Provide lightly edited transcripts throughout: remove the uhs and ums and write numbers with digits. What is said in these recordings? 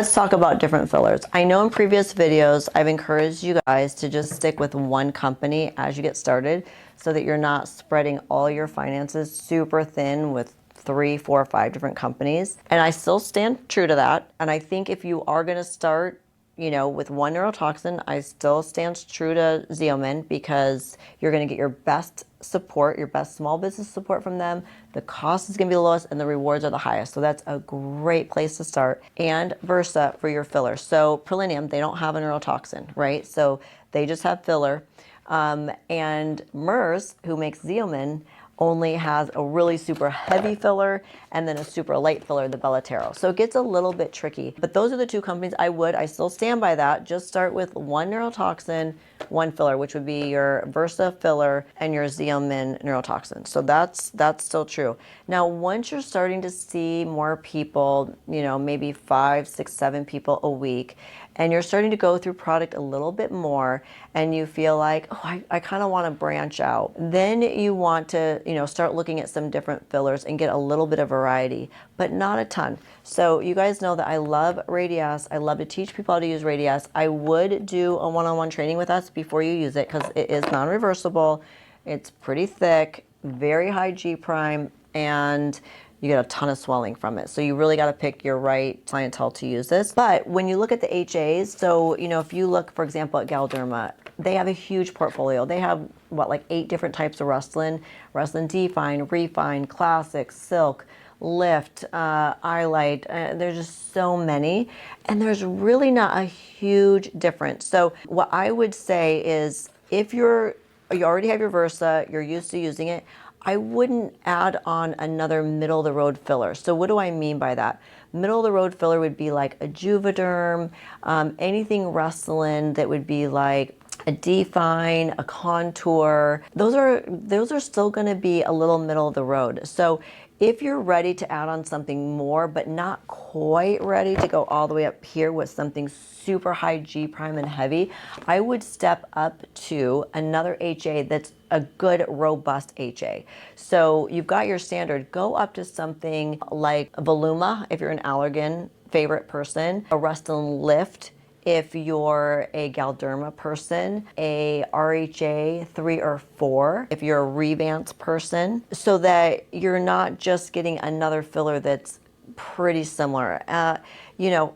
Let's talk about different fillers. I know in previous videos, I've encouraged you guys to just stick with one company as you get started so that you're not spreading all your finances super thin with 3, 4, 5 different companies. And I still stand true to that. And I think if you are going to start, you know, with one neurotoxin, I still stand true to Xeomin because you're going to get your best support, your best small business support from them. The cost is going to be the lowest and the rewards are the highest. So that's a great place to start. And Versa for your filler. So Prelinium, they don't have a neurotoxin, right? So they just have filler. And MERS, who makes Xeomin, only has a really super heavy filler and then a super light filler, the Belotero. So it gets a little bit tricky. But those are the two companies I still stand by that. Just start with one neurotoxin, one filler, which would be your Versa filler and your Xeomin neurotoxin. So that's still true. Now, once you're starting to see more people, you know, maybe 5, 6, 7 people a week, and you're starting to go through product a little bit more and you feel like, oh, I kind of want to branch out. Then you want to, you know, start looking at some different fillers and get a little bit of variety, but not a ton. So you guys know that I love Radiesse. I love to teach people how to use Radiesse. I would do a one-on-one training with us before you use it because it is non-reversible. It's pretty thick, very high G prime, and you get a ton of swelling from it. So you really got to pick your right clientele to use this. But when you look at the HAs, so, you know, if you look, for example, at Galderma, they have a huge portfolio. They have, what, like 8 different types of Restylane. Restylane Define, Refine, Classic, Silk, Lift, Eyelight. There's just so many. And there's really not a huge difference. So what I would say is if you already have your Versa, you're used to using it, I wouldn't add on another middle of the road filler. So what do I mean by that? Middle of the road filler would be like a Juvederm, anything Restylane that would be like a Define, a Contour. Those are still going to be a little middle of the road. So if you're ready to add on something more, but not quite ready to go all the way up here with something super high G prime and heavy, I would step up to another HA that's a good, robust HA. So you've got your standard. Go up to something like Voluma, if you're an allergen favorite person, a Restylane Lift, if you're a Galderma person, a RHA 3 or 4, if you're a Revance person, so that you're not just getting another filler that's pretty similar. You know,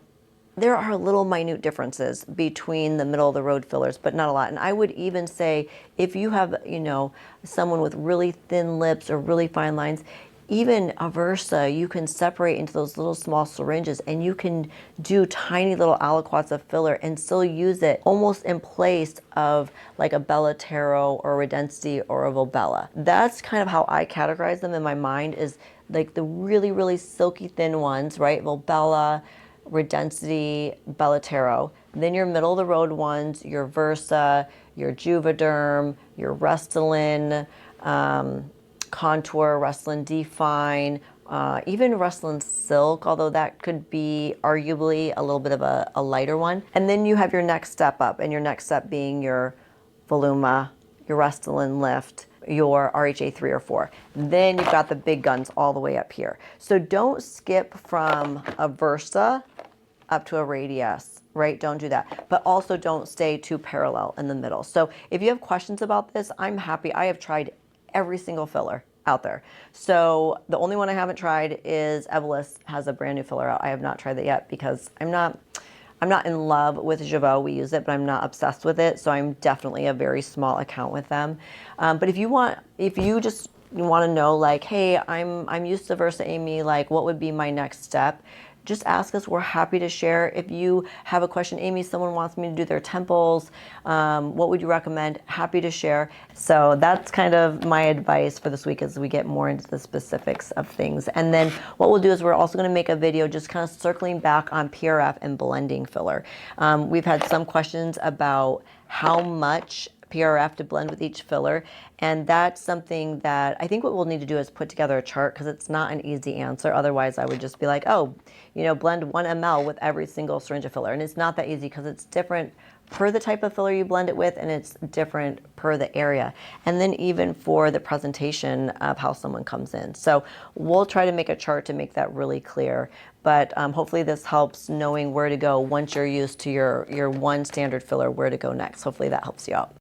there are little minute differences between the middle of the road fillers, but not a lot. And I would even say if you have, you know, someone with really thin lips or really fine lines, even a Versa, you can separate into those little small syringes and you can do tiny little aliquots of filler and still use it almost in place of like a Belotero or a Radiesse or a Volbella. That's kind of how I categorize them in my mind, is like the really, really silky thin ones, right? Volbella, Radiesse, Belotero. Then your middle of the road ones, your Versa, your Juvederm, your Restylane, Contour, Restylane Define, even Restylane Silk, although that could be arguably a little bit of a lighter one. And then you have your next step up, and your next step being your Voluma, your Restylane Lift, your RHA 3 or 4. Then you've got the big guns all the way up here. So don't skip from a Versa up to a Radiesse, right? Don't do that. But also don't stay too parallel in the middle. So if you have questions about this, I'm happy. I have tried every single filler out there. So the only one I haven't tried is Evolus has a brand new filler out. I have not tried that yet because I'm not in love with Jeuveau. We use it, but I'm not obsessed with it. So I'm definitely a very small account with them. But if you just want to know, like, hey, I'm used to Versa, Amy, like what would be my next step? Just ask us. We're happy to share. If you have a question, Amy, someone wants me to do their temples, what would you recommend? Happy to share. So that's kind of my advice for this week as we get more into the specifics of things. And then what we'll do is we're also going to make a video just kind of circling back on PRF and blending filler. We've had some questions about how much PRF to blend with each filler. And that's something that I think what we'll need to do is put together a chart, because it's not an easy answer. Otherwise, I would just be like, oh, you know, blend 1 ml with every single syringe of filler. And it's not that easy, because it's different per the type of filler you blend it with, and it's different per the area. And then even for the presentation of how someone comes in. So we'll try to make a chart to make that really clear. But hopefully this helps knowing where to go once you're used to your one standard filler, where to go next. Hopefully that helps you out.